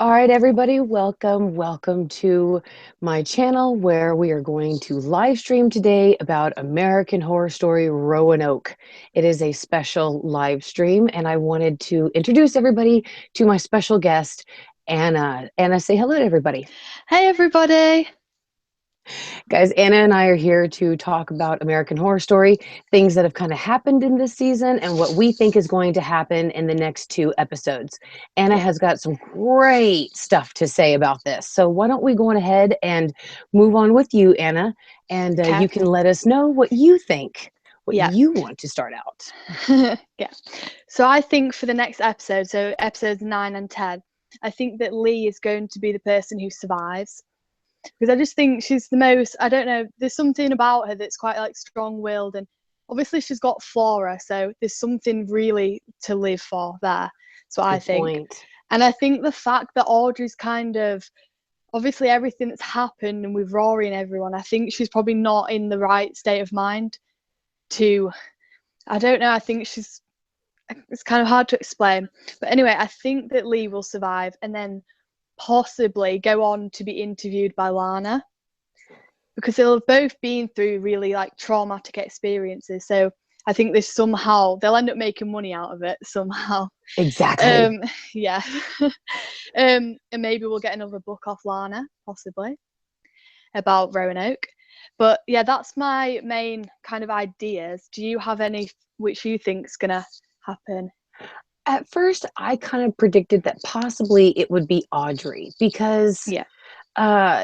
All right, everybody, welcome. Welcome to my channel where we are going to live stream today about American Horror Story Roanoke. It is a special live stream, and I wanted to introduce everybody to my special guest, Anna. Anna, say hello to everybody. Hey everybody. Guys, Anna and I are here to talk about American Horror Story, things that have kind of happened in this season, and what we think is going to happen in the next two episodes. Anna Yeah. has got some great stuff to say about this. So why don't we go on ahead and move on with you, Anna, and Okay. you can let us know what you think, what Yeah. you want to start out. Yeah. So I think for the next episode, so episodes 9 and 10, I think that Lee is going to be the person who survives. Because I just think she's the most, I don't know, there's something about her that's quite like strong-willed, and obviously she's got Flora, so there's something really to live for there. So I Good think. point. And I think the fact that Audrey's kind of obviously everything that's happened and with Rory and everyone, I think she's probably not in the right state of mind to, I don't know, I think it's kind of hard to explain. But anyway, I think that Lee will survive and then possibly go on to be interviewed by Lana because they'll have both been through really like traumatic experiences. So I think this somehow they'll end up making money out of it somehow. Exactly. Um, yeah. And maybe we'll get another book off Lana, possibly, about Roanoke. But yeah, that's my main kind of ideas. Do you have any which you think's gonna happen? At first, I kind of predicted that possibly it would be Audrey because Yeah.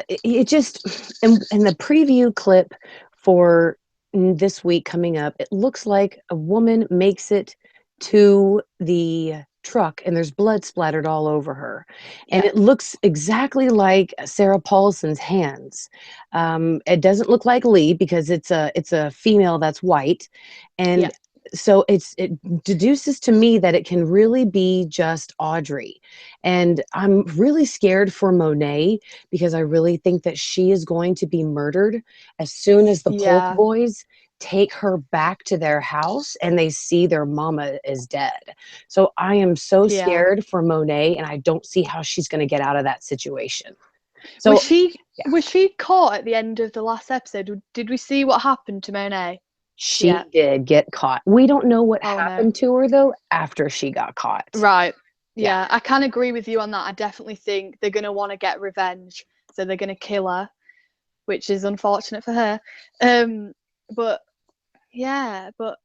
it just in the preview clip for this week coming up, it looks like a woman makes it to the truck and there's blood splattered all over her, and Yeah. it looks exactly like Sarah Paulson's hands. It doesn't look like Lee because it's a female that's white, Yeah. and so it deduces to me that it can really be just Audrey. And I'm really scared for Monet because I really think that she is going to be murdered as soon as the Polk Yeah. boys take her back to their house and they see their mama is dead. So I am so Yeah. scared for Monet, and I don't see how she's going to get out of that situation. Was So she yeah, was she caught at the end of the last episode? Did we see what happened to Monet? she Yeah. did get caught. We don't know what Oh no. happened to her though after she got caught. Right. Yeah. Yeah, I can agree with you on that. I definitely think they're gonna want to get revenge, so they're gonna kill her, which is unfortunate for her. But yeah, but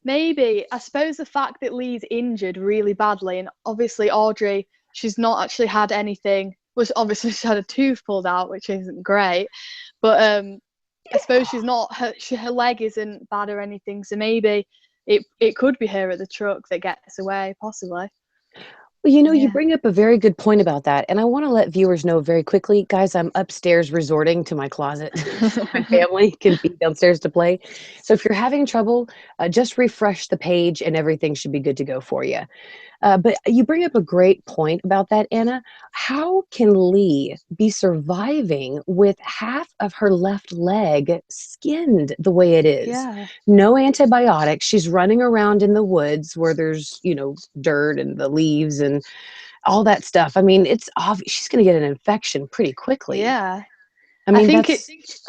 maybe I suppose the fact that Lee's injured really badly, and obviously Audrey, she's not actually had anything. Well, obviously she had a tooth pulled out, which isn't great. But I suppose she's not her leg isn't bad or anything. So maybe it could be her at the truck that gets away, possibly. Well, you Yeah. bring up a very good point about that. And I want to let viewers know very quickly, guys, I'm upstairs resorting to my closet so my family can be downstairs to play. So if you're having trouble, just refresh the page and everything should be good to go for you. But you bring up a great point about that, Anna. How can Lee be surviving with half of her left leg skinned the way it is? Yeah. No antibiotics. She's running around in the woods where there's, dirt and the leaves and all that stuff. I mean, it's obvious she's going to get an infection pretty quickly. Yeah. I I mean, think that's, it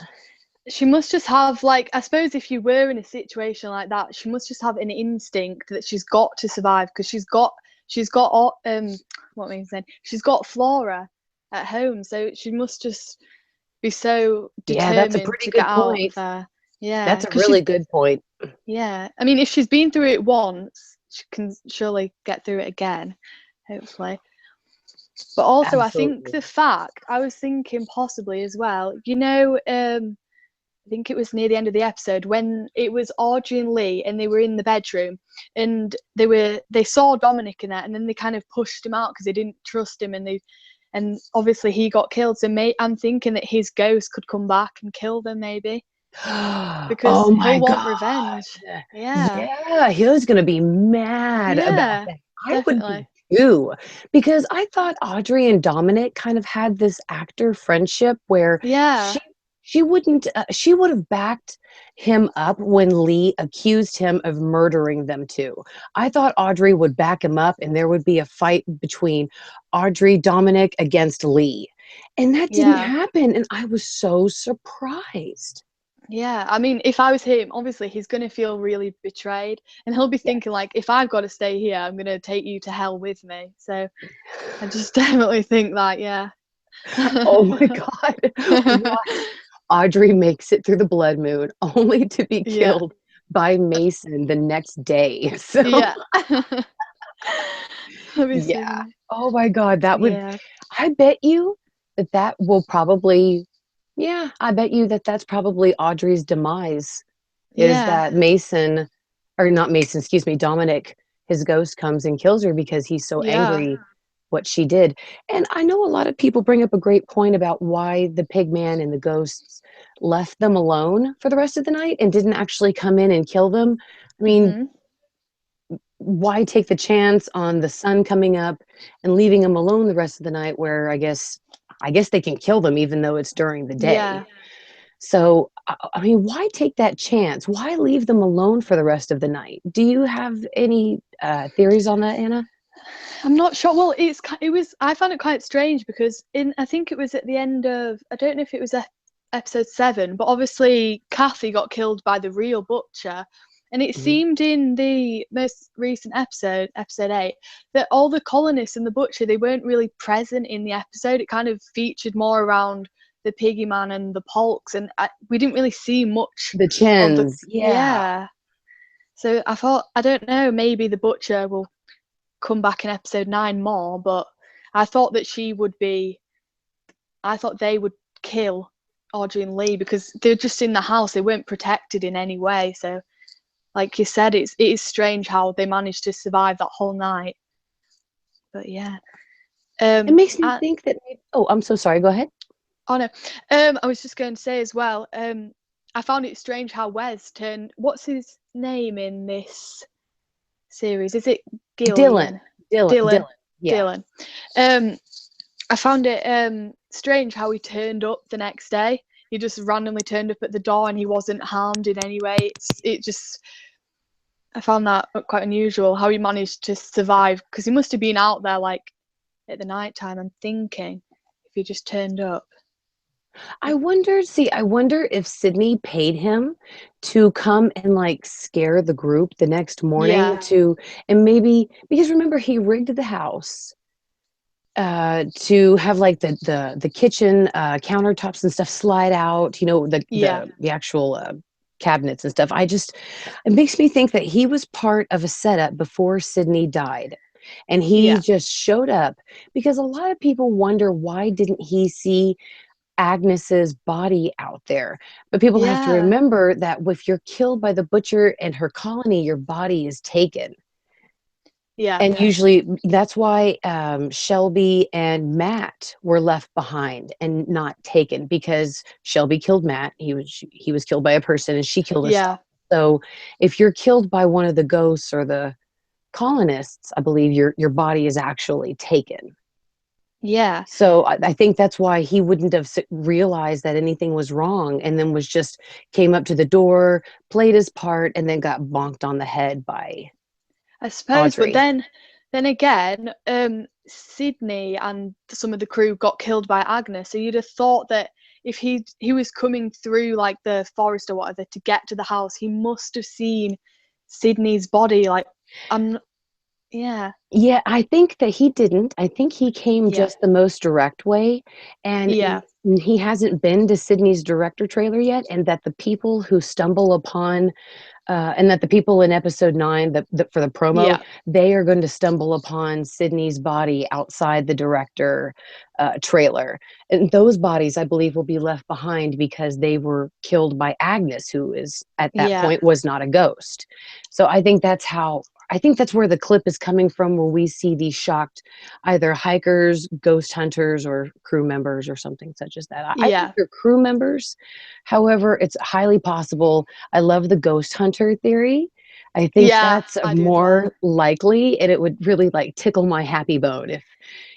she must just have like I suppose if you were in a situation like that, she must just have an instinct that she's got to survive because she's got what am I saying? She's got Flora at home, so she must just be so yeah, that's a determined pretty to get good out of point. there. Yeah, That's a because she's really good point. yeah. I mean, if she's been through it once, she can surely get through it again, hopefully. But also, I think Absolutely. the fact I was thinking possibly as well. I think it was near the end of the episode when it was Audrey and Lee and they were in the bedroom and they saw Dominic in there and then they kind of pushed him out because they didn't trust him and obviously he got killed. So I'm thinking that his ghost could come back and kill them maybe because Oh my he'll want God. revenge. Yeah, Yeah, he was gonna be mad about yeah, that. I would be definitely. too, because I thought Audrey and Dominic kind of had this actor friendship where Yeah, she she would have backed him up when Lee accused him of murdering them too. I thought Audrey would back him up and there would be a fight between Audrey, Dominic against Lee. And that didn't Yeah. happen. And I was so surprised. Yeah, I mean, if I was him, obviously he's going to feel really betrayed, and he'll be Yeah. thinking like, if I've got to stay here, I'm going to take you to hell with me. So I just definitely think that, yeah. Oh my God. What? Audrey makes it through the blood moon only to be Yeah. killed by Mason the next day. So Yeah. That'd be so yeah. funny. Oh my God. That would, Yeah. I bet you that that will probably, yeah, I bet you that that's probably Audrey's demise is Yeah. that Mason, or not Mason, excuse me, Dominic, his ghost comes and kills her because he's so Yeah. angry what she did. And I know a lot of people bring up a great point about why the pig man and the ghosts left them alone for the rest of the night and didn't actually come in and kill them. I mean, Hmm. why take the chance on the sun coming up and leaving them alone the rest of the night where I guess they can kill them even though it's during the day. Yeah. So I mean, why take that chance? Why leave them alone for the rest of the night? Do you have any theories on that, Anna? I'm not sure. Well, it was. I found it quite strange because I think it was at the end of. I don't know if it was episode 7, but obviously Kathy got killed by the real butcher, and it Mhm. seemed in the most recent episode, episode 8, that all the colonists and the butcher they weren't really present in the episode. It kind of featured more around the piggy man and the Polks, and we didn't really see much The of the. chins, yeah. Yeah. So I thought, I don't know, maybe the butcher will come back in episode 9 more, but I thought that she would be. I thought they would kill Audrey and Lee because they're just in the house. They weren't protected in any way. So, like you said, it is strange how they managed to survive that whole night. But yeah, It makes me I, think that. Oh, I'm so sorry. Go ahead. oh no, I was just going to say as well. I found it strange how Wes turned. What's his name in this series? Is it Dylan. Gillian? Dylan. Dylan. Dylan. Yeah. Dylan. Um, I found it strange how he turned up the next day. He just randomly turned up at the door and he wasn't harmed in any way. It just I found that quite unusual how he managed to survive because he must have been out there like at the night time. I'm thinking if he just turned up. I wonder if Sydney paid him to come and like scare the group the next morning Yeah, and maybe because remember he rigged the house to have like the kitchen countertops and stuff slide out, you know, yeah, the actual cabinets and stuff. It makes me think that he was part of a setup before Sydney died. And he yeah, just showed up because a lot of people wonder why didn't he see Agnes's body out there? But people have to yeah, remember that if you're killed by the butcher and her colony, your body is taken. yeah, And usually that's why Shelby and Matt were left behind and not taken because Shelby killed Matt. He was killed by a person and she killed yeah, herself. So if you're killed by one of the ghosts or the colonists, I believe your body is actually taken. yeah, So I think that's why he wouldn't have realized that anything was wrong and then was just came up to the door, played his part, and then got bonked on the head by I suppose. But Audrey. then again, Sydney and some of the crew got killed by Agnes. So you'd have thought that if he was coming through like the forest or whatever to get to the house, he must have seen Sydney's body. Like, I'm, yeah, Yeah, I think that he didn't. I think he came yeah, just the most direct way, and yeah, he hasn't been to Sydney's director trailer yet, and that the people who stumble upon and that the people in episode 9 for the promo yeah, they are going to stumble upon Sydney's body outside the director trailer, and those bodies I believe will be left behind because they were killed by Agnes, who is at that yeah, point was not a ghost. So I think that's where the clip is coming from, where we see these shocked either hikers, ghost hunters, or crew members or something such as that. I think yeah, they're crew members. However, it's highly possible. I love the ghost hunter theory. I think yeah. that's I do as well. more likely, and it would really like tickle my happy bone if,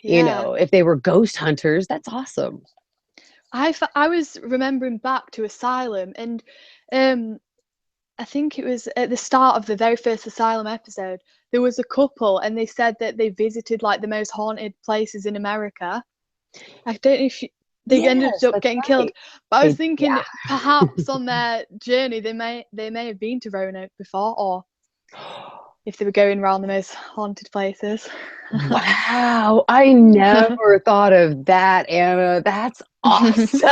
you Yeah. know, if they were ghost hunters. That's awesome. I was remembering back to Asylum, and um, I think it was at the start of the very first Asylum episode. There was a couple, and they said that they visited like the most haunted places in America. I don't know if they ended Yes, up that's getting killed, right. but I was thinking Yeah. perhaps on their journey they may have been to Roanoke before, or if they were going around the most haunted places. Wow, I never thought of that, Anna. That's awesome.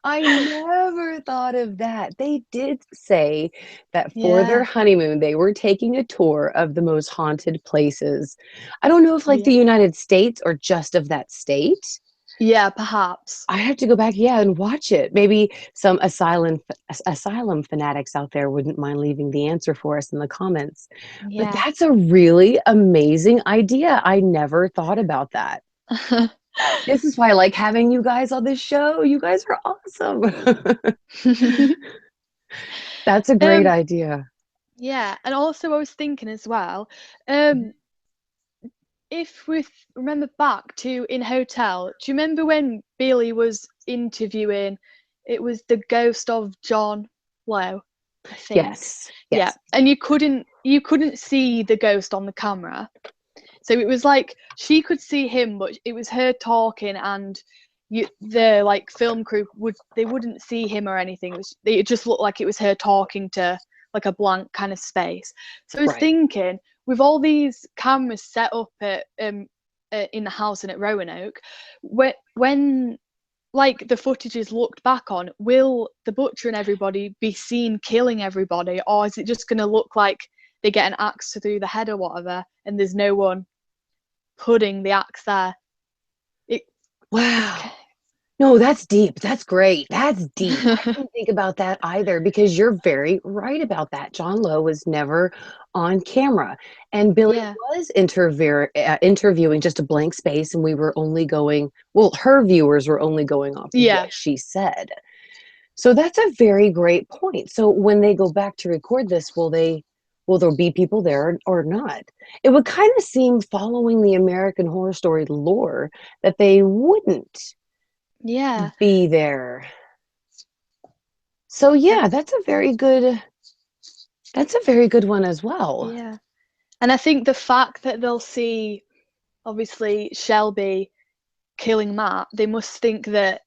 I never thought of that. They did say that for their Yeah, honeymoon, they were taking a tour of the most haunted places. I don't know if like yeah, the United States or just of that state. yeah, perhaps. I have to go back, yeah, and watch it. Maybe some asylum fanatics out there wouldn't mind leaving the answer for us in the comments. But Yeah. that's a really amazing idea. I never thought about that. This is why I like having you guys on this show. You guys are awesome. That's a great um, idea. yeah, and also I was thinking as well, um, if we remember back to in Hotel, do you remember when Billy was interviewing? It was the ghost of John Lowe, I think. Yes, Yeah, yes. and you couldn't see the ghost on the camera, so it was like she could see him, but it was her talking, and the like film crew wouldn't see him or anything. It just looked like it was her talking to like a blank kind of space. So I was Right. thinking, with all these cameras set up in the house and at Roanoke, when like the footage is looked back on, will the butcher and everybody be seen killing everybody, or is it just going to look like they get an axe through the head or whatever, and there's no one putting the axe there? It, it's Wow. No, that's deep. That's great. That's deep. I didn't think about that either because you're very right about that. John Lowe was never on camera, and Billy yeah, was interviewing just a blank space, and we were only going, well, her viewers were only going off of yeah, what she said. So that's a very great point. So when they go back to record this, will there be people there or not? It would kind of seem, following the American Horror Story lore, that they wouldn't yeah. be there. So yeah, That's that's a very good one as well. yeah. And I think the fact that they'll see obviously Shelby killing Matt, they must think that,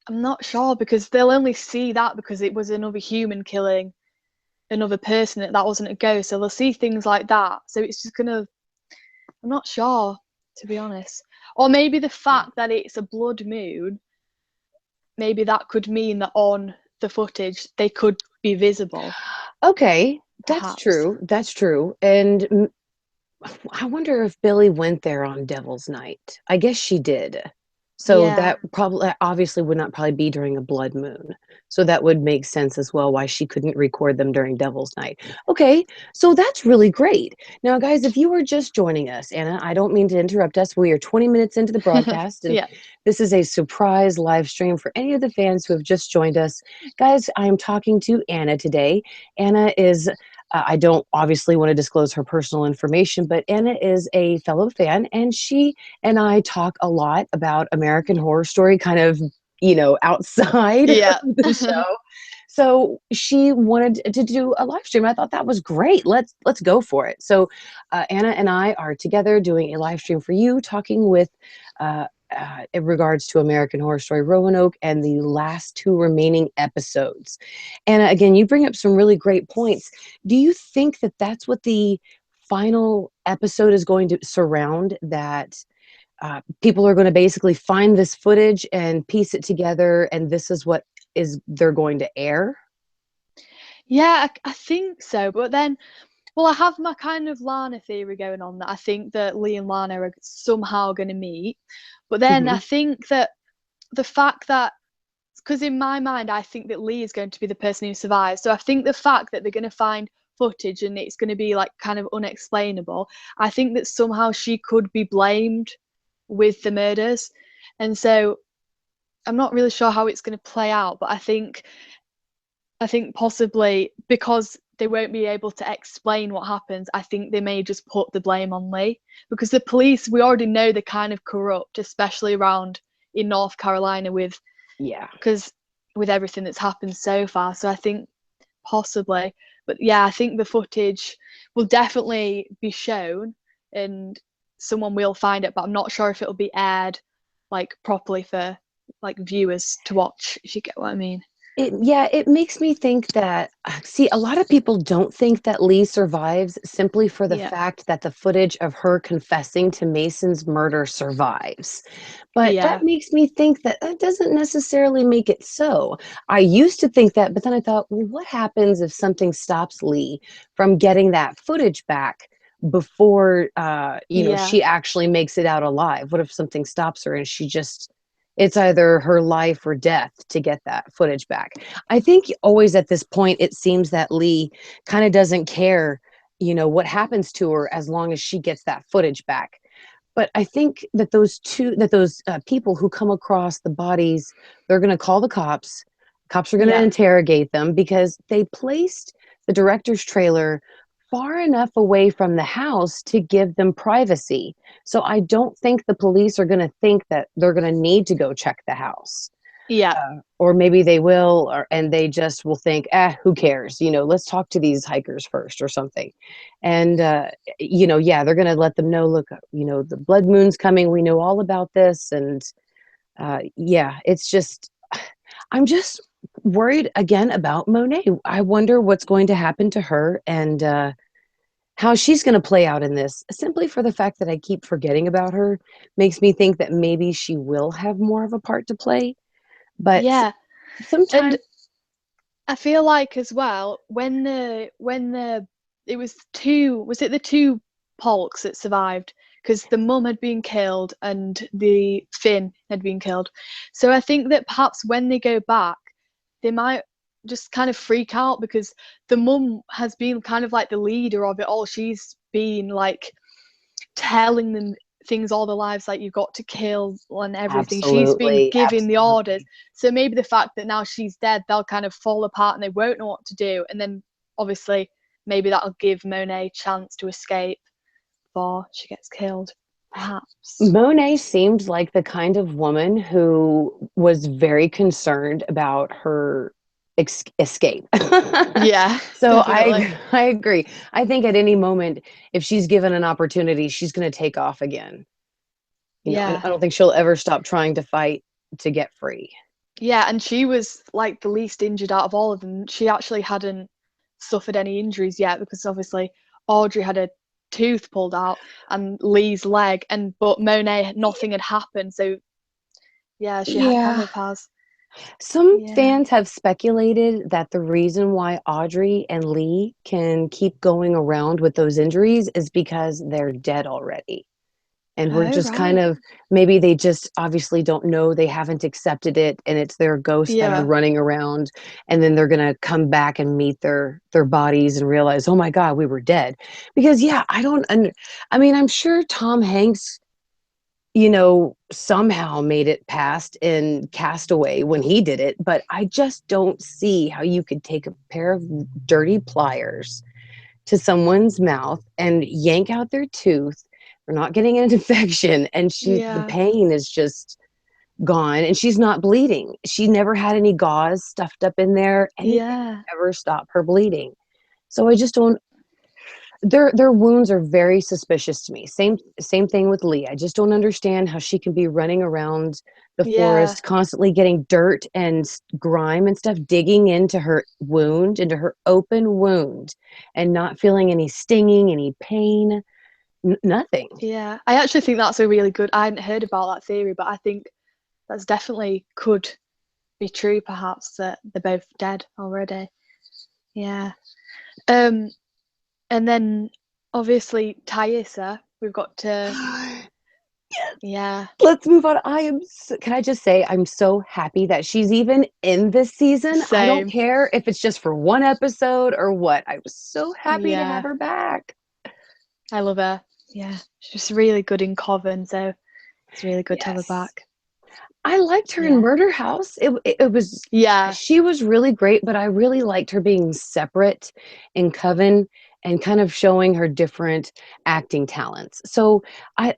I'm not sure, because they'll only see that because it was another human killing another person, that wasn't a ghost. So they'll see things like that. So it's just gonna, I'm not sure, to be honest. Or maybe the fact that it's a blood moon, maybe that could mean that on the footage they could be visible, Okay, that's perhaps. true. That's true. And I wonder if Billy went there on Devil's Night. I guess she did. So Yeah. that probably obviously would not probably be during a blood moon. So that would make sense as well why she couldn't record them during Devil's Night. Okay, so that's really great. Now, guys, if you are just joining us, Anna, I don't mean to interrupt us. We are 20 minutes into the broadcast, and Yeah. this is a surprise live stream for any of the fans who have just joined us. Guys, I am talking to Anna today. Anna is I don't obviously want to disclose her personal information, but Anna is a fellow fan, and she and I talk a lot about American Horror Story, kind of, outside of Yeah. the show. So she wanted to do a live stream. I thought that was great. Let's go for it. So Anna and I are together doing a live stream for you, talking with. In regards to American Horror Story Roanoke and the last two remaining episodes. And again, you bring up some really great points. Do you think that that's what the final episode is going to surround? That people are going to basically find this footage and piece it together, and this is what is they're going to air? Yeah, I think so. But then, well, I have my kind of Lana theory going on, that I think that Lee and Lana are somehow going to meet. But then I Hmm. think that the fact that, because in my mind, I think that Lee is going to be the person who survives. So I think the fact that they're going to find footage and it's going to be like kind of unexplainable, I think that somehow she could be blamed with the murders. And so I'm not really sure how it's going to play out, but I think I think possibly because they won't be able to explain what happens, I think they may just put the blame on Lee. Because the police, we already know they're kind of corrupt, especially around in North Carolina Yeah. because with everything that's happened so far. So I think possibly. But yeah, I think the footage will definitely be shown and someone will find it, but I'm not sure if it'll be aired like properly for like viewers to watch, if you get what I mean. It makes me think that, see, a lot of people don't think that Lee survives simply for the Yeah. fact that the footage of her confessing to Mason's murder survives. But that Yeah. makes me think that that doesn't necessarily make it so. I used to think that, but then I thought, well, what happens if something stops Lee from getting that footage back before, Yeah. she actually makes it out alive? What if something stops her and she just it's either her life or death to get that footage back. I think always at this point, it seems that Lee kind of doesn't care, what happens to her as long as she gets that footage back. But I think that those people who come across the bodies, they're going to call the cops. Cops are going to Yeah. interrogate them because they placed the director's trailer far enough away from the house to give them privacy. So I don't think the police are going to think that they're going to need to go check the house. Yeah. Or maybe they will, and they just will think, who cares? Let's talk to these hikers first or something. And, yeah, they're going to let them know, look, the blood moon's coming. We know all about this. And yeah, it's just, I'm just worried again about Monet. I wonder what's going to happen to her and how she's going to play out in this. Simply for the fact that I keep forgetting about her makes me think that maybe she will have more of a part to play. But Yeah. And sometimes, I feel like as well when the it was two was it the two Polks that survived because the mum had been killed and the Finn had been killed. So I think that perhaps when they go back, they might just kind of freak out because the mum has been kind of like the leader of it all. She's been like telling them things all their lives, like you've got to kill and everything. She's been absolutely, giving the orders. absolutely. So maybe the fact that now she's dead, they'll kind of fall apart and they won't know what to do. And then obviously maybe that'll give Monet a chance to escape before she gets killed, perhaps. Monet seemed like the kind of woman who was very concerned about her escape. Yeah, So definitely. I agree. I think at any moment, if she's given an opportunity, she's going to take off again. Yeah. I don't think she'll ever stop trying to fight to get free. Yeah, and she was like the least injured out of all of them. She actually hadn't suffered any injuries yet because obviously Audrey had a tooth pulled out and Lee's leg, and but Monet nothing had happened. So yeah, she kind Yeah. of has. Some Yeah. fans have speculated that the reason why Audrey and Lee can keep going around with those injuries is because they're dead already. And we're Oh just kind right. of, maybe they just obviously don't know, they haven't accepted it, and it's their ghosts that are Yeah. running around, and then they're going to come back and meet their bodies and realize, oh my god, we were dead. Because yeah, I mean, I'm sure Tom Hanks, somehow made it past in Castaway when he did it, but I just don't see how you could take a pair of dirty pliers to someone's mouth and yank out their tooth. They're not getting an infection, and the Yeah. pain is just gone, and she's not bleeding. She never had any gauze stuffed up in there, anything Yeah. to ever stop her bleeding. So I just don't. Their wounds are very suspicious to me. Same thing with Lee. I just don't understand how she can be running around the Yeah. forest, constantly getting dirt and grime and stuff digging into her wound, into her open wound, and not feeling any stinging, any pain, nothing. Yeah. I actually think that's a really good. I hadn't heard about that theory, but I think that's definitely could be true. Perhaps that they're both dead already. Yeah. Um. And then obviously Thaisa, we've got to, yeah, Let's move on. Can I just say, I'm so happy that she's even in this season. I don't same. care if it's just for one episode or what. I was so happy to have Yeah, her back. I love her. Yeah, she's just really good in Coven, so it's really good to have her Yes. back. I liked her in Yeah. Murder House. It was Yeah. she was really great, but I really liked her being separate in Coven and kind of showing her different acting talents. So I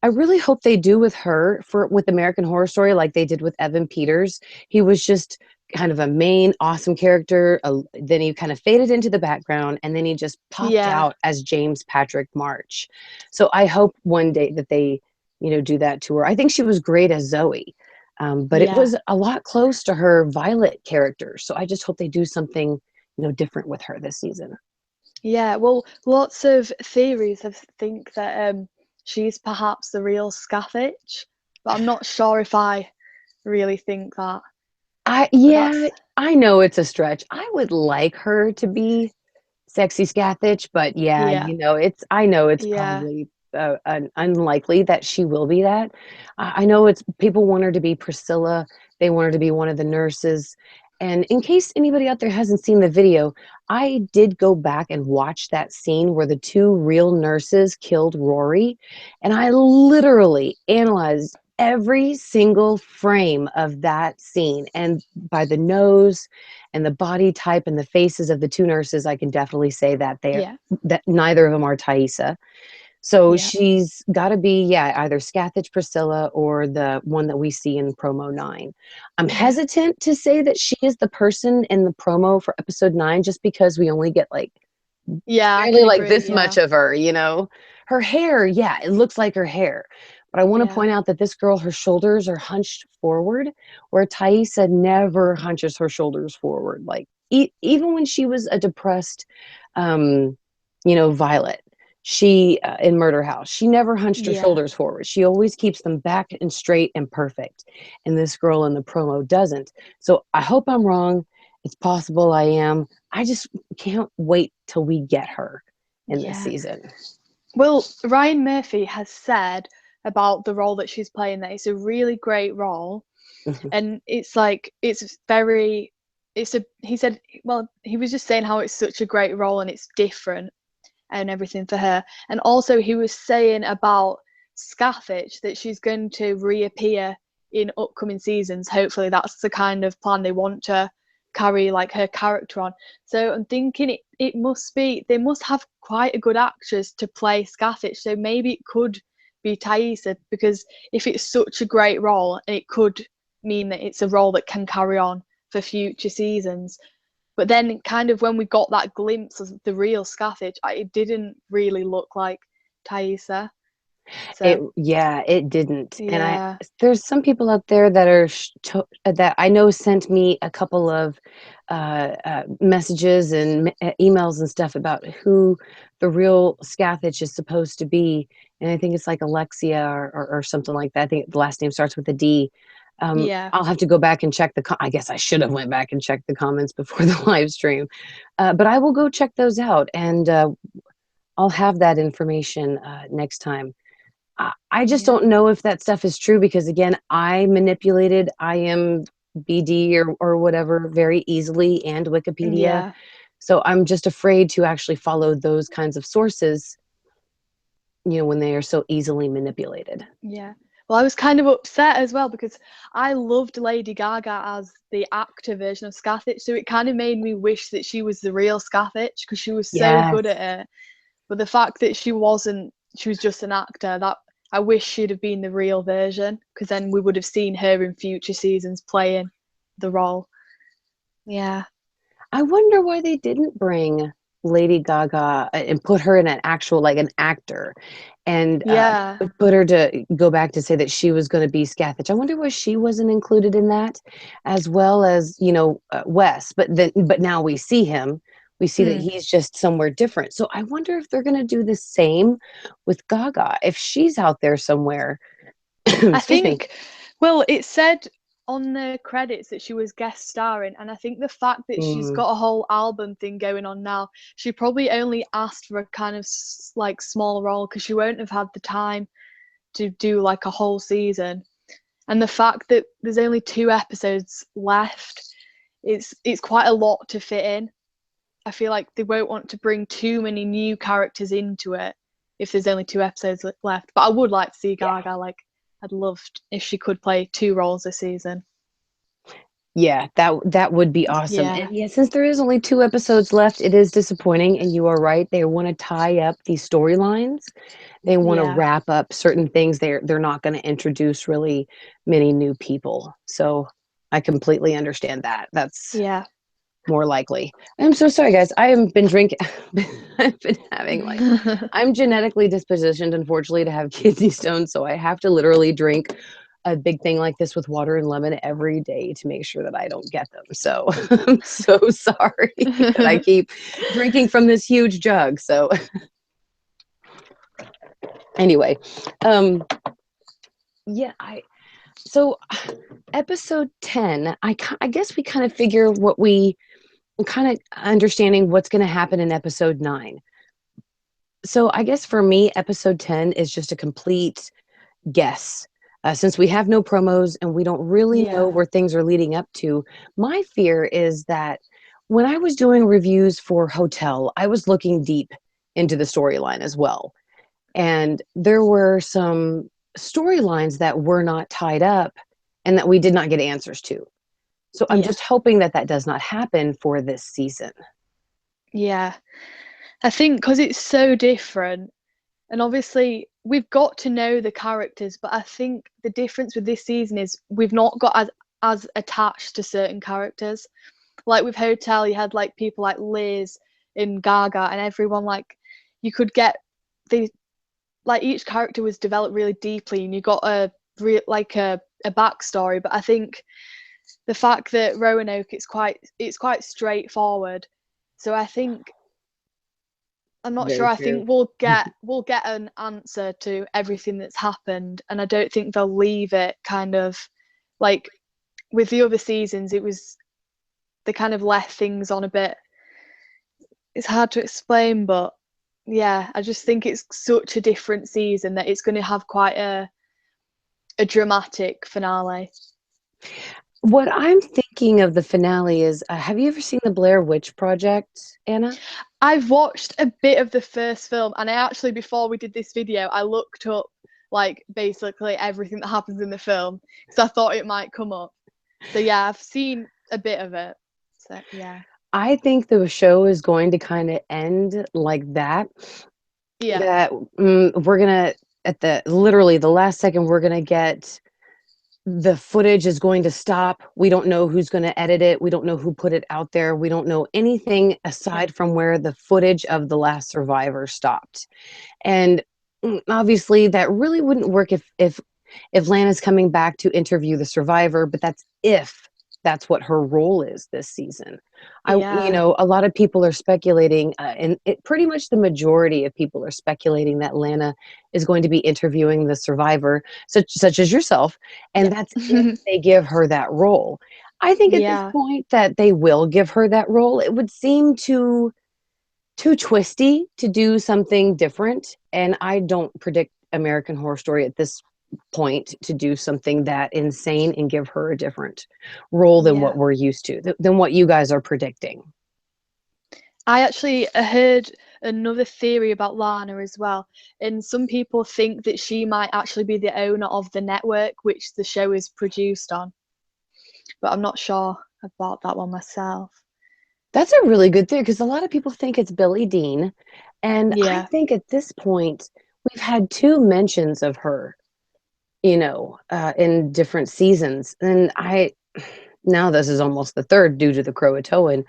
really hope they do with her for with American Horror Story like they did with Evan Peters. He was just kind of a main awesome character. Then he kind of faded into the background, and then he just popped Yeah. out as James Patrick March. So I hope one day that they do that to her. I think she was great as Zoe. But it Yeah. was a lot close to her Violet character. So I just hope they do something, different with her this season. Yeah. Well, lots of theories have think that she's perhaps the real Scathach, but I'm not sure if I really think that. But Yeah, that's I know it's a stretch. I would like her to be Sexy Scathach, but yeah, yeah. I know it's Yeah. probably unlikely that she will be that. I know it's people want her to be Priscilla. They want her to be one of the nurses. And in case anybody out there hasn't seen the video, I did go back and watch that scene where the two real nurses killed Rory, and I literally analyzed every single frame of that scene, and by the nose and the body type and the faces of the two nurses, I can definitely say Yeah. that neither of them are Thaisa. So Yeah. she's got to be, yeah, either Scathach Priscilla or the one that we see in promo 9. I'm Yeah. hesitant to say that she is the person in the promo for episode 9 just because we only get like Yeah, I barely can like agree. this Yeah. much of her. Her hair, yeah, it looks like her hair. But I want to Yeah. point out that this girl, her shoulders are hunched forward, where Thaisa never hunches her shoulders forward. Like even when she was a depressed, um, Violet, she in Murder House, she never hunched her Yeah. shoulders forward. She always keeps them back and straight and perfect. And this girl in the promo doesn't. So I hope I'm wrong. It's possible I am. I just can't wait till we get her in this Yeah. season. Well, Ryan Murphy has said about the role that she's playing that it's a really great role, Mhm. and it's like it's very it's a he said, well, he was just saying how it's such a great role and it's different and everything for her. And also he was saying about Scathach that she's going to reappear in upcoming seasons. Hopefully that's the kind of plan they want to carry like her character on. So I'm thinking it must be they must have quite a good actress to play Scathach. So maybe it could be Thaisa, because if it's such a great role, it could mean that it's a role that can carry on for future seasons. But then, kind of, when we got that glimpse of the real Scathach, it didn't really look like Thaisa. So, It didn't. And yeah, there's some people out there that that I know sent me a couple of messages and emails and stuff about who the real Scathach is supposed to be. And I think it's like Alexia or something like that. I think the last name starts with a D. yeah, I'll have to go back and check I guess I should have went back and checked the comments before the live stream. But I will go check those out, and I'll have that information next time. I just yeah, don't know if that stuff is true because again, I am BD or whatever very easily, and Wikipedia. yeah, So I'm just afraid to actually follow those kinds of sources, when they are so easily manipulated. yeah. Well, I was kind of upset as well because I loved Lady Gaga as the actor version of Scathach, so it kind of made me wish that she was the real Scathach because she was so Yes. good at it. But the fact that she wasn't, she was just an actor, that I wish she'd have been the real version, because then we would have seen her in future seasons playing the role. Yeah. I wonder why they didn't bring Lady Gaga and put her in an actual, like an actor, and Yeah. put her to go back to say that she was going to be Scathach. I wonder why she wasn't included in that, as well as Wes. But now we see him. We see that Mm. he's just somewhere different. So I wonder if they're going to do the same with Gaga, if she's out there somewhere. I Excuse me. think, well, it said on the credits that she was guest starring, and I think the fact that she's Mm, got a whole album thing going on now, she probably only asked for a kind of like small role because she won't have had the time to do like a whole season. And the fact that there's only 2 episodes left, it's quite a lot to fit in. I feel like they won't want to bring too many new characters into it if there's only 2 episodes left. But I would like to see yeah. Gaga like I'd love if she could play 2 roles this season. Yeah, that would be awesome. Yeah, And yeah, since there is only 2 episodes left, it is disappointing, and you are right. They wanna tie up these storylines. They wanna yeah, wrap up certain things. They're not gonna introduce really many new people. So, I completely understand that. That's yeah. more likely. I'm so sorry, guys. I have been drinking. I've been having, like, I'm genetically dispositioned, unfortunately, to have kidney stones, so I have to literally drink a big thing like this with water and lemon every day to make sure that I don't get them. So I'm so sorry that I keep drinking from this huge jug. So anyway, um, yeah, so episode 10, I guess we kind of figure what we kind of understanding what's going to happen in episode 9. So I guess for me, episode 10 is just a complete guess. Since we have no promos and we don't really know Yeah, where things are leading up to, my fear is that when I was doing reviews for Hotel, I was looking deep into the storyline as well. And there were some storylines that were not tied up and that we did not get answers to. So I'm yeah, just hoping that that does not happen for this season. yeah. I think because it's so different, and obviously we've got to know the characters, but I think the difference with this season is we've not got as attached to certain characters. Like with Hotel, you had like people like Liz and Gaga, and everyone like you could get the like each character was developed really deeply, and you got a backstory. But I think the fact that Roanoke it's quite straightforward. So I think I'm not sure. Very I true. think we'll get an answer to everything that's happened, and I don't think they'll leave it kind of like with the other seasons. It was they kind of left things on a bit. It's hard to explain, but yeah, I just think it's such a different season that it's going to have quite a dramatic finale. What I'm thinking of the finale is, have you ever seen the Blair Witch Project, Anna? I've watched a bit of the first film, and I actually, before we did this video, I looked up like basically everything that happens in the film because I thought it might come up. So yeah, I've seen a bit of it. So yeah, I think the show is going to kind of end like that. yeah, That we're gonna at the literally the last second we're gonna get the footage is going to stop. We don't know who's going to edit it. We don't know who put it out there. We don't know anything yeah, aside from where the footage of the last survivor stopped. And obviously that really wouldn't work if Lana's coming back to interview the survivor, but that's if that's what her role is this season. yeah, A lot of people are speculating, and pretty much the majority of people are speculating that Lana is going to be interviewing the survivor, such as yourself, and that's if yeah, they give her that role. I think at this yeah, point that they will give her that role. It would seem too twisty to do something different, and I don't predict American Horror Story at this point to do something that insane and give her a different role than yeah. what we're used to, than what you guys are predicting. I actually heard another theory about Lana as well, and some people think that she might actually be the owner of the network which the show is produced on, but I'm not sure about that one myself. That's a really good theory because a lot of people think it's Billie Dean, and I Yeah, think at this point we've had 2 mentions of her, in different seasons, and I now this is almost the 3rd due to the Croatoan.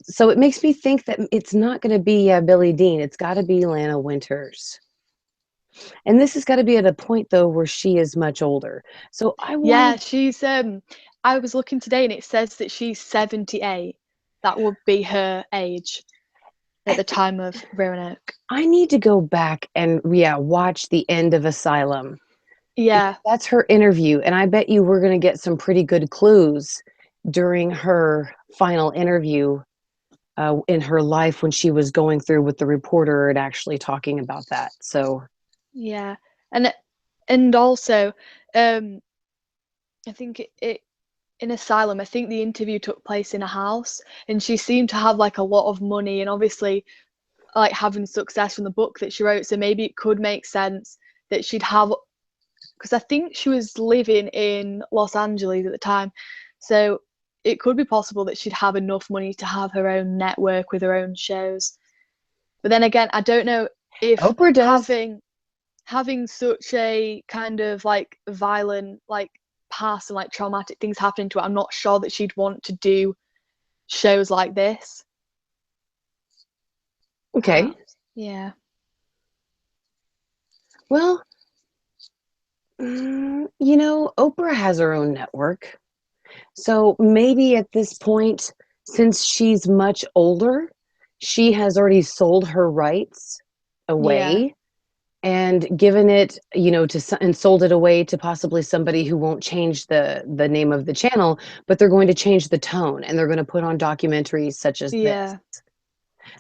So it makes me think that it's not gonna be, Billie Dean, it's gotta be Lana Winters. And this has gotta be at a point, though, where she is much older. So I yeah, wanna she's I was looking today and it says that she's 78. That would be her age at the time of Roanoke. I need to go back and, yeah, watch the end of Asylum because Yeah, that's her interview, and I bet you we're gonna get some pretty good clues during her final interview, in her life when she was going through with the reporter and actually talking about that. So yeah, and and also, um, I think it in Asylum, I think the interview took place in a house, and she seemed to have like a lot of money, and obviously like having success from the book that she wrote. So maybe it could make sense that she'd have because I think she was living in Los Angeles at the time. So it could be possible that she'd have enough money to have her own network with her own shows. But then again, I don't know if Oprah does. having such a kind of like violent like past and like traumatic things happening to her, I'm not sure that she'd want to do shows like this. Okay. Perhaps. Yeah. Well, Oprah has her own network. So maybe at this point, since she's much older, she has already sold her rights Yeah. away and given it, and sold it away to possibly somebody who won't change the name of the channel, but they're going to change the tone and they're going to put on documentaries such as this. Yeah.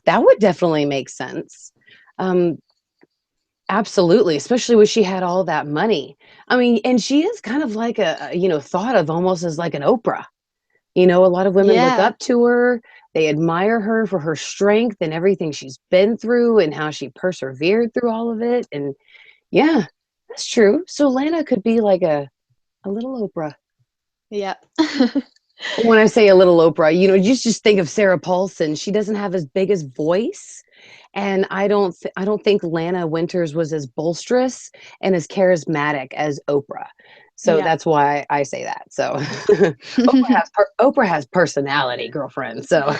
That would definitely make sense. Um, Absolutely, especially when she had all that money. I mean, and she is kind of like thought of almost as like an Oprah. A lot of women look Yeah. up to her. They admire her for her strength and everything she's been through and how she persevered through all of it. And yeah, that's true. So Lana could be like a little Oprah. Yeah. When I say a little Oprah, just think of Sarah Paulson. She doesn't have as big as voice, and I don't think Lana Winters was as bolsterous and as charismatic as Oprah. So Yeah. that's why I say that. So Oprah has personality, girlfriend. So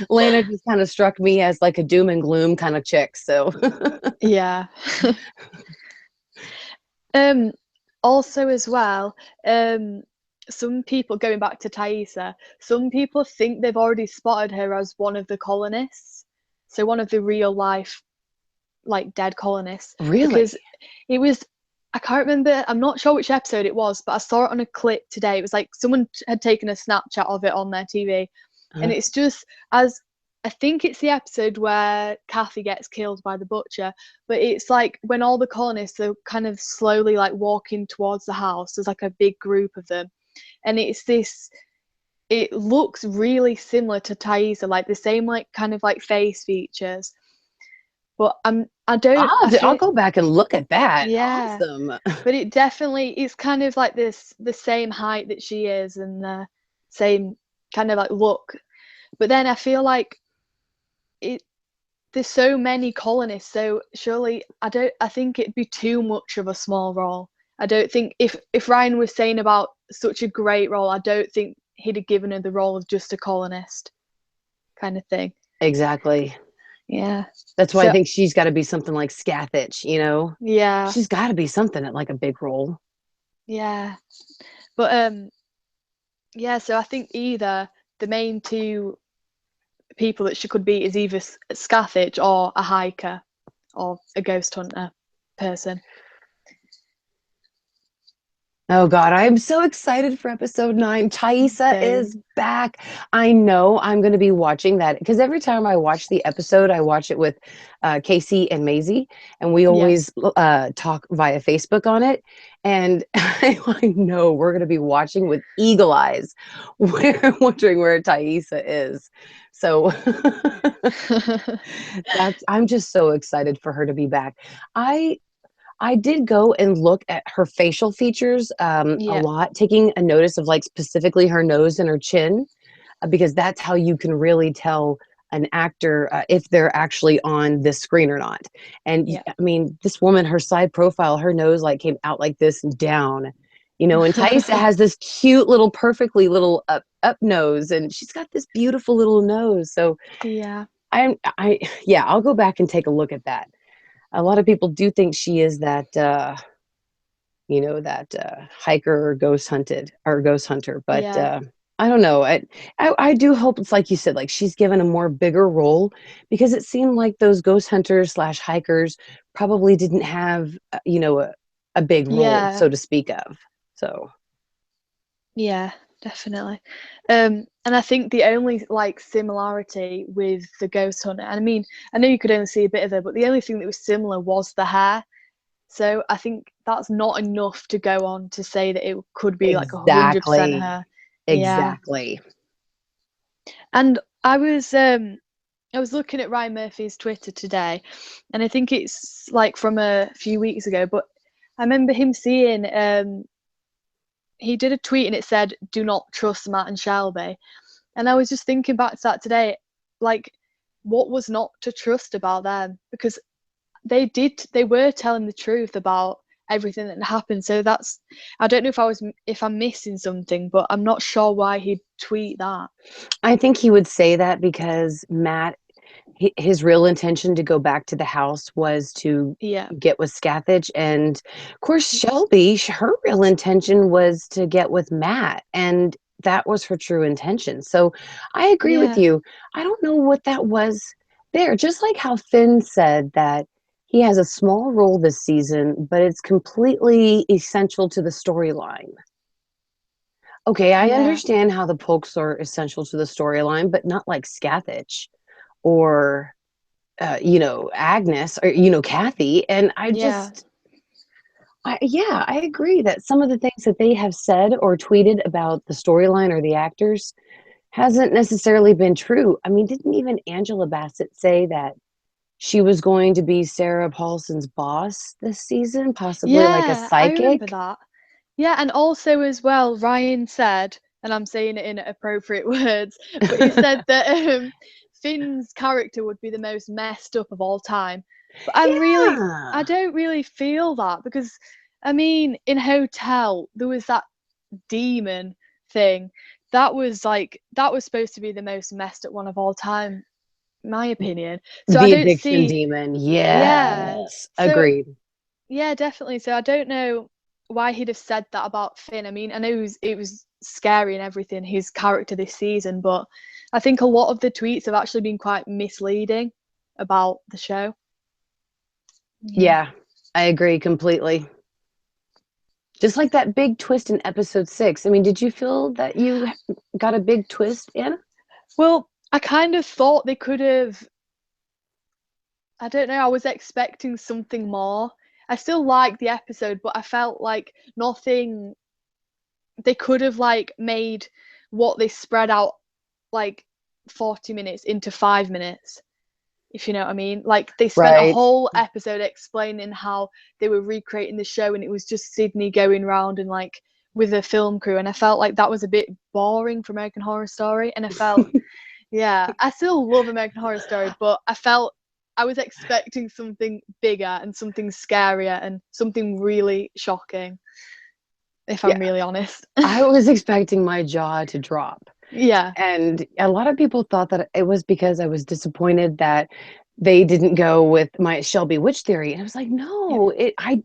Lana just kind of struck me as like a doom and gloom kind of chick. So Yeah. Um, Also as well, some people going back to Thaisa, some people think they've already spotted her as one of the colonists. So one of the real life like dead colonists. really, Because it was I can't remember, I'm not sure which episode it was, but I saw it on a clip today. It was like someone had taken a Snapchat of it on their TV. And uh, it's just as I think it's the episode where Kathy gets killed by the butcher, but it's like when all the colonists are kind of slowly like walking towards the house. There's like a big group of them, and it looks really similar to Thaisa, like the same like kind of like face features. But I I'll feel go back and look at that. yeah, Awesome. but it definitely it's kind of like the same height that she is and the same kind of like look. But then I feel like it there's so many colonists, so surely I think it'd be too much of a small role. I don't think if Ryan was saying about such a great role, I don't think he'd have given her the role of just a colonist kind of thing. Exactly. Yeah. That's why I So think she's got to be something like Scathitch. yeah, She's got to be something at like a big role. yeah. But yeah, so I think either the main two people that she could be is either Scathitch or a hiker or a ghost hunter person. Oh God, I'm so excited for episode 9. Thaisa is Same. back. I know I'm going to be watching that because every time I watch the episode, I watch it with Casey and Maisie, and we Yeah. always talk via Facebook on it. And I know we're going to be watching with eagle eyes. We're wondering where Thaisa is. So I'm just so excited for her to be back. I I did go and look at her facial features a Yeah. lot, taking a notice of like specifically her nose and her chin, because that's how you can really tell an actor if they're actually on this screen or not. And Yeah. I mean, this woman, her side profile, her nose like came out like this and down, and Thaisa has this cute little, perfectly little up nose, and she's got this beautiful little nose. So Yeah. yeah, I'll go back and take a look at that. A lot of people do think she is that hiker or ghost hunter, but Yeah. I don't know. I do hope it's like you said, like she's given a more bigger role, because it seemed like those ghost hunters slash hikers probably didn't have a big role, Yeah. so to speak of. So Yeah, definitely. And I think the only like similarity with the ghost hunter, and I mean, I know you could only see a bit of it, but the only thing that was similar was the hair. So I think that's not enough to go on to say that it could be like 100% exactly, her. Yeah. exactly. And I was looking at Ryan Murphy's Twitter today, and I think it's like from a few weeks ago, but I remember him seeing he did a tweet and it said, "Do not trust Matt and Shelby." And I was just thinking back to that today, like, what was not to trust about them? Because they were telling the truth about everything that happened. So that's, I don't know if I'm missing something, but I'm not sure why he'd tweet that. I think he would say that because Matt, his real intention to go back to the house was to Yeah. get with Scathach. And of course, Shelby, her real intention was to get with Matt. And that was her true intention. So I agree with Yeah. you. I don't know what that was there. Just like how Finn said that he has a small role this season, but it's completely essential to the storyline. Okay, I Yeah. understand how the Polks are essential to the storyline, but not like Scathach or Agnes or Kathy. And Yeah. yeah, I agree that some of the things that they have said or tweeted about the storyline or the actors hasn't necessarily been true. I mean, didn't even Angela Bassett say that she was going to be Sarah Paulson's boss this season, possibly like a Yeah, I remember psychic? that. Yeah, and also as well, Ryan said, and I'm saying it in appropriate words, but he said that Finn's character would be the most messed up of all time. But I Yeah. don't really feel that because, I mean, in Hotel, there was that demon thing. That was supposed to be the most messed up one of all time, in my opinion. So I The don't addiction see, demon. yeah. Yes. So Agreed. yeah, definitely. So I don't know why he'd have said that about Finn. I mean, I know it was scary and everything, his character this season, but I think a lot of the tweets have actually been quite misleading about the show. Yeah. Yeah, I agree completely. Just like that big twist in episode 6. I mean, did you feel that you got a big twist, Anna? Well, I kind of thought they could have, I don't know, I was expecting something more. I still liked the episode, but I felt like nothing, they could have like made what they spread out like 40 minutes into 5 minutes, if you know what I mean. Like they spent a Right. whole episode explaining how they were recreating the show and it was just Sydney going around and like with a film crew, and I felt like that was a bit boring for American Horror Story. And I felt, yeah, I still love American Horror Story, but I felt I was expecting something bigger and something scarier and something really shocking, if Yeah, I'm really honest. I was expecting my jaw to drop. Yeah. And a lot of people thought that it was because I was disappointed that they didn't go with my Shelby Witch theory. And I was like, Yeah. no,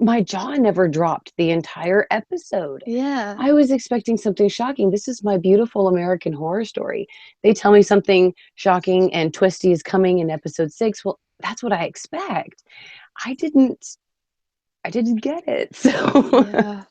my jaw never dropped the entire episode. Yeah. I was expecting something shocking. This is my beautiful American Horror Story. They tell me something shocking and twisty is coming in episode 6. Well, that's what I expect. I didn't I didn't get it. So Yeah.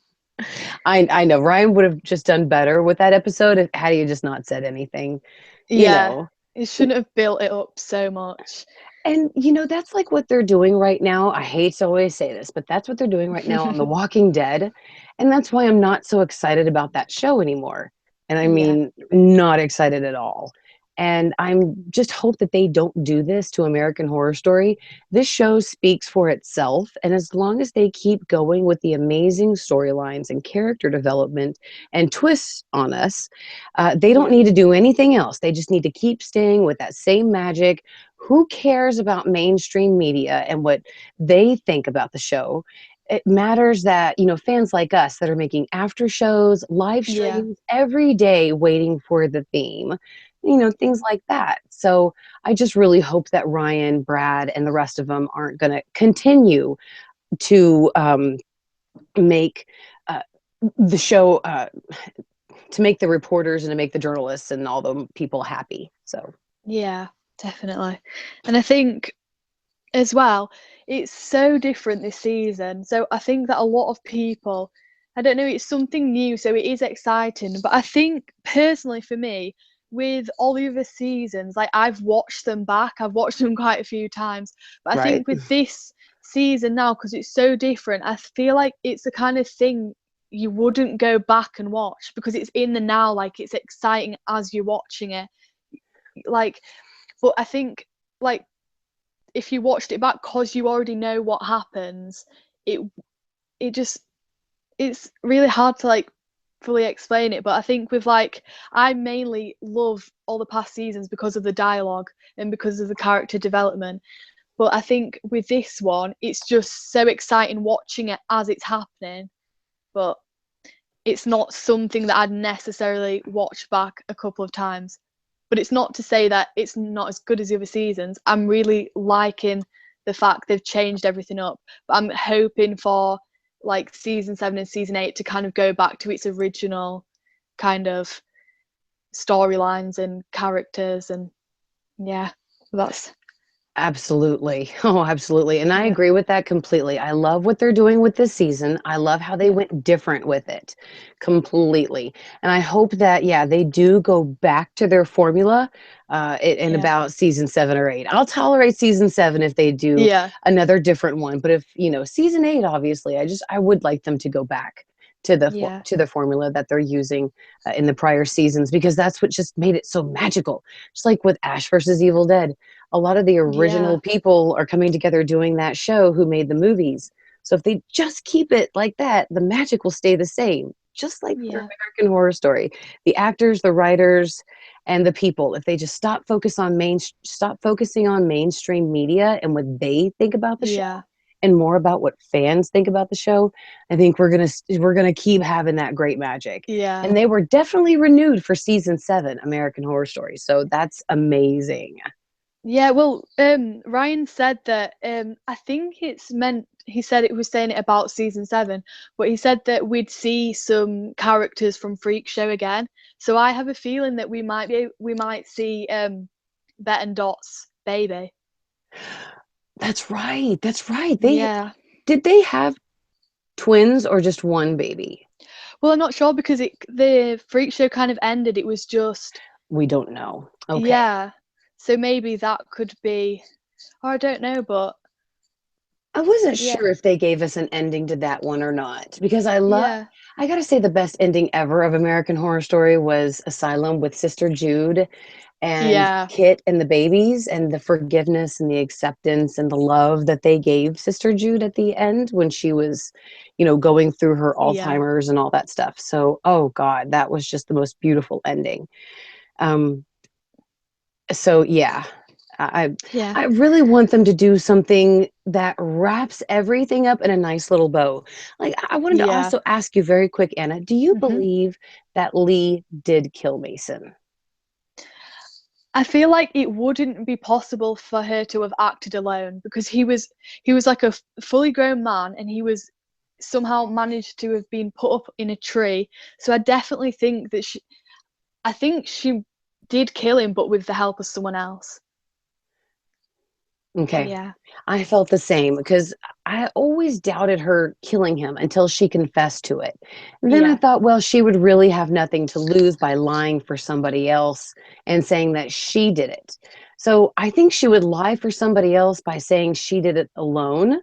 I know Ryan would have just done better with that episode had he just not said anything, you Yeah. know. It shouldn't have built it up so much. And that's like what they're doing right now. I hate to always say this, but that's what they're doing right now on The Walking Dead. And that's why I'm not so excited about that show anymore. And I Yeah. mean, not excited at all. And I'm just hope that they don't do this to American Horror Story. This show speaks for itself. And as long as they keep going with the amazing storylines and character development and twists on us, they don't Yeah. need to do anything else. They just need to keep staying with that same magic. Who cares about mainstream media and what they think about the show? It matters that fans like us that are making after shows, live Yeah. streams every day waiting for the theme, things like that. So I just really hope that Ryan, Brad, and the rest of them aren't going to continue to make uh, the show to make the reporters and to make the journalists and all the people happy. So Yeah, definitely. And I think as well, it's so different this season. So I think that a lot of people, I don't know, it's something new, so it is exciting. But I think personally for me, with all the other seasons, like I've watched them back, I've watched them quite a few times. But I right, think with this season now, because it's so different, I feel like it's the kind of thing you wouldn't go back and watch because it's in the now, like it's exciting as you're watching it. Like, but I think like if you watched it back because you already know what happens, it it just it's really hard to like fully explain it, but I think with like I mainly love all the past seasons because of the dialogue and because of the character development. But I think with this one, it's just so exciting watching it as it's happening. But it's not something that I'd necessarily watch back a couple of times. But it's not to say that it's not as good as the other seasons. I'm really liking the fact they've changed everything up. But I'm hoping for like season 7 and season 8 to kind of go back to its original kind of storylines and characters. And yeah, that's Absolutely. Oh, absolutely. And I yeah, agree with that completely. I love what they're doing with this season. I love how they yeah, went different with it completely. And I hope that, yeah, they do go back to their formula in yeah, about season 7 or 8. I'll tolerate season 7 if they do yeah, another different one. But if, season 8, obviously, I would like them to go back to yeah, to the formula that they're using in the prior seasons, because that's what just made it so magical. Just like with Ash versus Evil Dead, a lot of the yeah, original people are coming together doing that show who made the movies. So if they just keep it like that, the magic will stay the same, just like for yeah, American Horror Story. The actors, the writers, and the people, if they just stop focusing on mainstream media and what they think about the show yeah, and more about what fans think about the show, I think we're gonna keep having that great magic. yeah. And they were definitely renewed for season 7, American Horror Story. So that's amazing. Yeah, well, Ryan said that I think it's meant he said it was saying it about season 7, but he said that we'd see some characters from Freak Show again. So I have a feeling that we might see Bet and Dot's baby. That's right. That's right. Yeah. Did they have twins or just one baby? Well, I'm not sure because the Freak Show kind of ended. It was just We don't know. Okay. yeah. So maybe that could be, or I don't know, but I wasn't yeah, sure if they gave us an ending to that one or not, because yeah, I gotta say the best ending ever of American Horror Story was Asylum with Sister Jude and yeah, Kit and the babies, and the forgiveness and the acceptance and the love that they gave Sister Jude at the end when she was, going through her yeah, Alzheimer's and all that stuff. So, oh God, that was just the most beautiful ending. Um, so yeah, I yeah. I really want them to do something that wraps everything up in a nice little bow. Like, I wanted to Yeah. also ask you very quick, Anna, do you hmm believe that Lee did kill Mason? I feel like it wouldn't be possible for her to have acted alone because he was like a fully grown man and he was somehow managed to have been put up in a tree. So I definitely think that I think she did kill him, but with the help of someone else. Okay. Yeah. I felt the same because I always doubted her killing him until she confessed to it. And then I Yeah. thought, well, she would really have nothing to lose by lying for somebody else and saying that she did it. So I think she would lie for somebody else by saying she did it alone,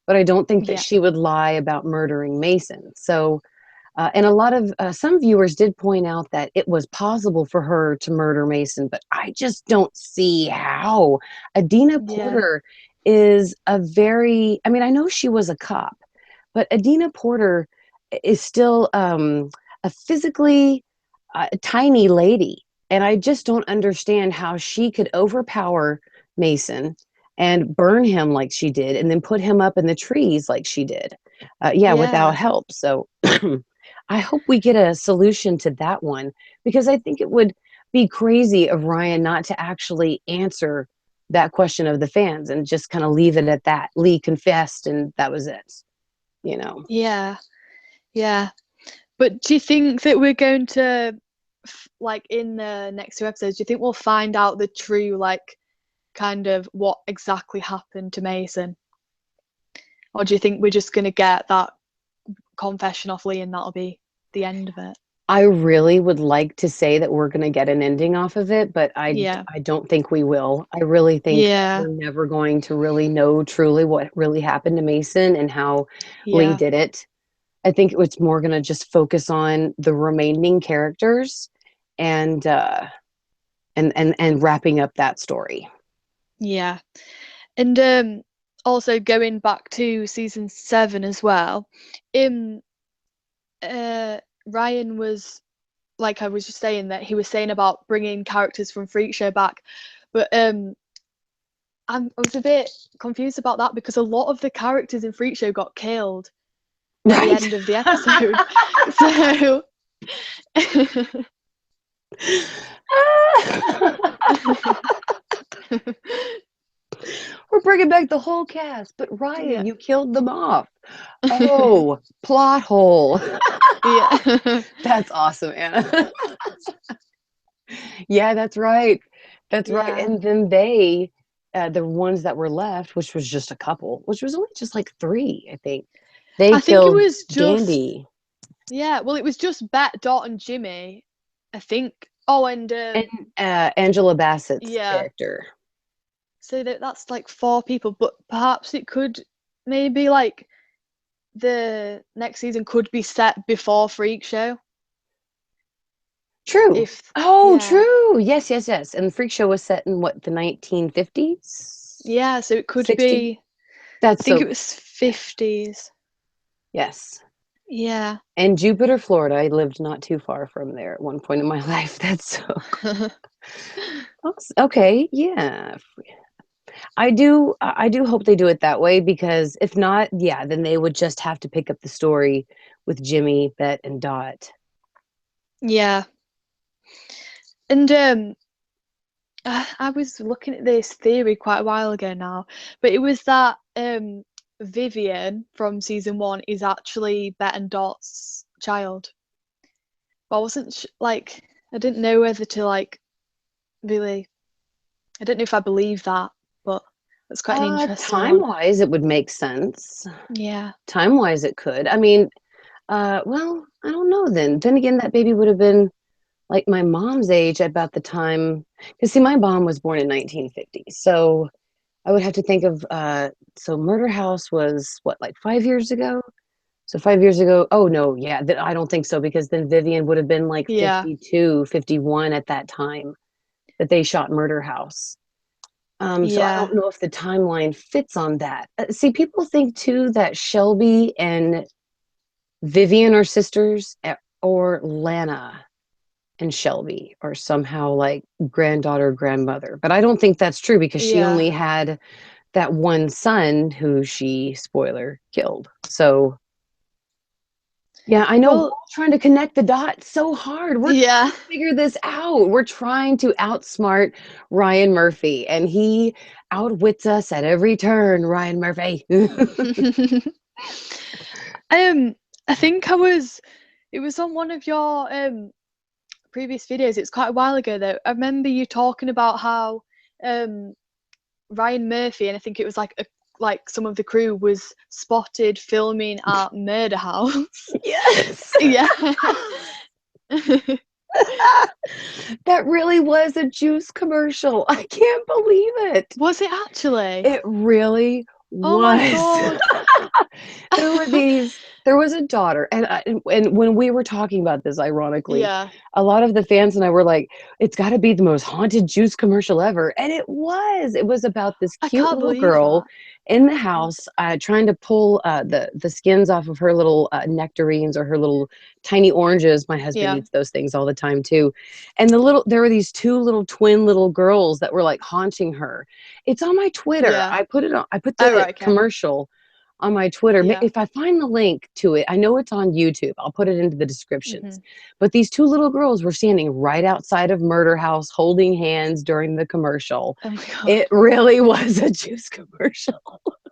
but I don't think that Yeah. she would lie about murdering Mason. So and a lot of some viewers did point out that it was possible for her to murder Mason, but I just don't see how. Adina Yeah. Porter is I mean, I know she was a cop, but Adina Porter is still a physically tiny lady. And I just don't understand how she could overpower Mason and burn him like she did, and then put him up in the trees like she did. Yeah, without Yeah. help. So I hope we get a solution to that one, because I think it would be crazy of Ryan not to actually answer that question of the fans and just kind of leave it at that. Lee confessed and that was it, you know. Yeah. Yeah. But do you think that we're going to like in the next two episodes, do you think we'll find out the true like kind of what exactly happened to Mason? Or do you think we're just gonna get that confession off Lee and that'll be the end of it? I really would like to say that we're going to get an ending off of it, but Yeah. I don't think we will. I really think that Yeah. we're never going to really know truly what really happened to Mason and how Lee Yeah. did it. I think it's more going to just focus on the remaining characters and and wrapping up that story. Yeah. And also going back to season 7 as well, in Ryan was, like I was just saying, that he was saying about bringing characters from Freak Show back, but I was a bit confused about that because a lot of the characters in Freak Show got killed at the Right. end of the episode. So We're bringing back the whole cast, but yeah, Ryan, you killed them off. Oh, plot hole. yeah, That's awesome, Anna. Yeah, that's right. That's right. yeah. And then they, the ones that were left, which was just a couple, which was only just like three, I think. They I think it killed was just, Gandy yeah. Well, it was just Bet, Dot, and Jimmy, I think. Oh, and and Angela Bassett's yeah. character. So that's like 4 people, but perhaps it could, maybe like the next season could be set before Freak Show. True. If Oh, yeah, true. Yes, yes, yes. And the Freak Show was set in what, the 1950s? yeah. So it could 60? be. I That's think it so, was 50s. yes. Yeah. And Jupiter, Florida. I lived not too far from there at one point in my life. That's so awesome. Okay, yeah. I do hope they do it that way because if not, yeah, then they would just have to pick up the story with Jimmy, Bet, and Dot. Yeah. And I was looking at this theory quite a while ago now, but it was that Vivian from season 1 is actually Bet and Dot's child. But I wasn't like, I didn't know whether to like really, I don't know if I believe that, but that's quite an interesting one. Time-wise, it would make sense. Yeah. Time-wise, it could. I mean, well, I don't know then. Then again, that baby would have been like my mom's age at about the time. Because see, my mom was born in 1950. So I would have to think of, so Murder House was what, like 5 years ago? So 5 years ago, oh no, yeah, I don't think so because then Vivian would have been like Yeah. 52, 51 at that time that they shot Murder House. So I Yeah. don't know if the timeline fits on that. See, people think too that Shelby and Vivian are sisters, or Lana and Shelby are somehow like granddaughter, grandmother. But I don't think that's true because she Yeah. only had that one son who she, spoiler, killed. So yeah, I know we're Well, all trying to connect the dots so hard. We're trying yeah. to figure this out. We're trying to outsmart Ryan Murphy, and he outwits us at every turn, Ryan Murphy. I think it was on one of your previous videos. It's quite a while ago though. I remember you talking about how um Ryan Murphy, and I think it was like some of the crew was spotted filming at Murder House. Yes. Yeah. That really was a juice commercial. I can't believe it. Was it actually? It really Oh my was. God. There was a daughter, and when we were talking about this, ironically, Yeah. a lot of the fans and I were like, it's got to be the most haunted juice commercial ever. And it was about this I cute can't little believe girl that. in the house, trying to pull the skins off of her little nectarines or her little tiny oranges. My husband Yeah. eats those things all the time too. And there were these two little twin little girls that were like haunting her. It's on my Twitter. Yeah. I put Oh, the right, okay. commercial on my Twitter. Yeah. If I find the link to it, I know it's on YouTube. I'll put it into the descriptions. Hmm. But these two little girls were standing right outside of Murder House holding hands during the commercial. Oh my God. It really was a juice commercial.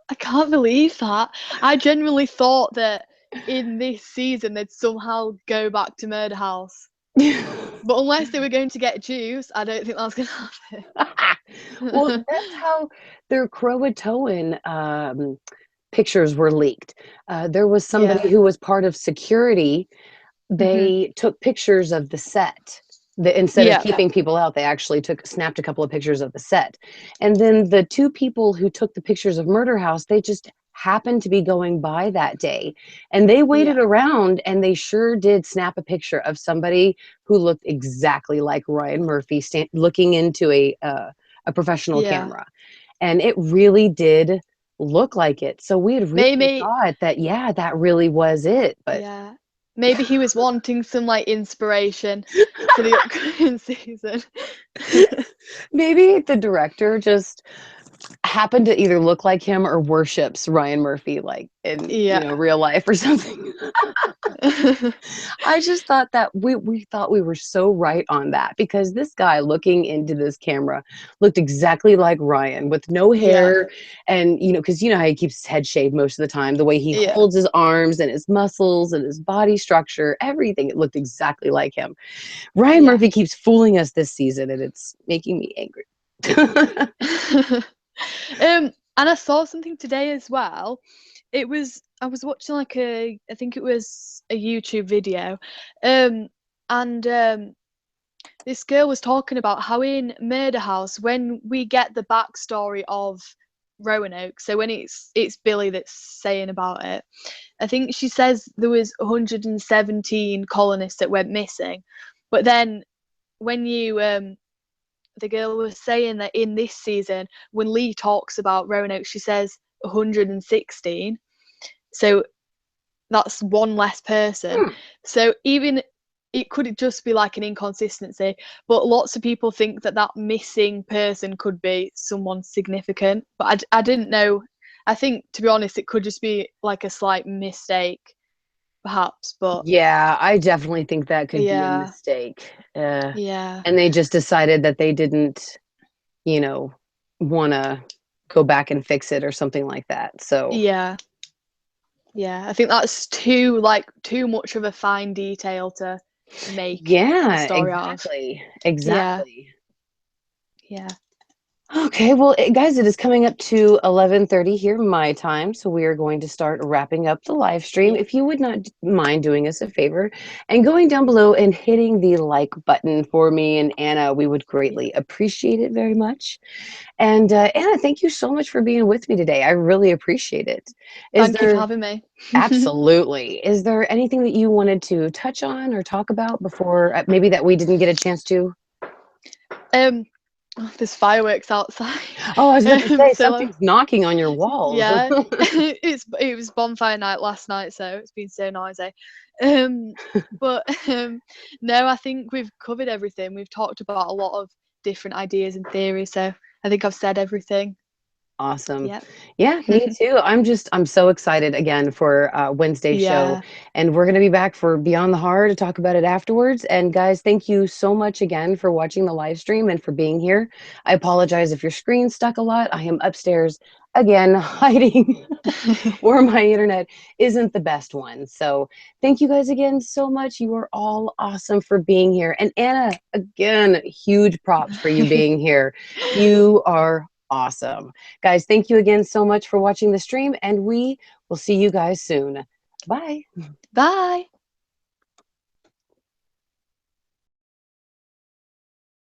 I can't believe that. I genuinely thought that in this season they'd somehow go back to Murder House. But unless they were going to get juice, I don't think that's going to Well, happen. that's how their Croatoan pictures were leaked. There was somebody Yeah. who was part of security. Hmm. They took pictures of the set. Instead of Yeah. keeping people out, they actually snapped a couple of pictures of the set. And then the two people who took the pictures of Murder House, they just happened to be going by that day. And they waited Yeah. around and they sure did snap a picture of somebody who looked exactly like Ryan Murphy looking into a professional Yeah. camera. And it really did look like it. So we had really Maybe, thought that, yeah, that really was it. But yeah. Maybe he was wanting some like inspiration for the upcoming season. maybe the director just happened to either look like him or worships Ryan Murphy, like in, Yeah. real life or something. I just thought that we thought we were so right on that because this guy looking into this camera looked exactly like Ryan with no Yeah. hair, and because you know how he keeps his head shaved most of the time, the way he Yeah. holds his arms and his muscles and his body structure, everything, it looked exactly like him. Ryan Yeah. Murphy keeps fooling us this season, and it's making me angry. And I saw something today as well. I was watching like I think it was a YouTube video, and this girl was talking about how in Murder House, when we get the backstory of Roanoke, so when it's Billy that's saying about it, I think she says there was 117 colonists that went missing, but then when you the girl was saying that in this season, when Lee talks about Roanoke, she says 116. So that's one less person. Hmm. So even it could just be like an inconsistency, but lots of people think that that missing person could be someone significant. But I didn't know. I think, to be honest, it could just be like a slight mistake, perhaps. But Yeah, I definitely think that could be a yeah, mistake. yeah, And they just decided that they didn't, you know, want to go back and fix it or something like that. So, yeah, yeah. I think that's too much of a fine detail to make a yeah, story out of. exactly. Yeah, Exactly. yeah, Okay, well, guys, it is coming up to 11:30 here my time, so we are going to start wrapping up the live stream. yeah. If you would not mind doing us a favor and going down below and hitting the like button for me and Anna, we would Yeah. greatly appreciate it very much. And Anna, thank you so much for being with me today. I really appreciate it. Is Thank you for there having me. Absolutely. Is there anything that you wanted to touch on or talk about before, maybe that we didn't get a chance to? um, there's fireworks outside. Oh, I was about to say So something's knocking on your walls. yeah, it was bonfire night last night, so it's been so noisy. Um, but no, I think we've covered everything. We've talked about a lot of different ideas and theories, so I think I've said everything. Awesome. Yep. Yeah, me too. I'm so excited again for Wednesday's show. Yeah. And we're going to be back for Beyond the Horror to talk about it afterwards. And guys, thank you so much again for watching the live stream and for being here. I apologize if your screen's stuck a lot. I am upstairs again hiding where my internet isn't the best one. So thank you guys again so much. You are all awesome for being here. And Anna, again, huge props for you being here. You are awesome. Guys, thank you again so much for watching the stream, and we will see you guys soon. Bye. Bye.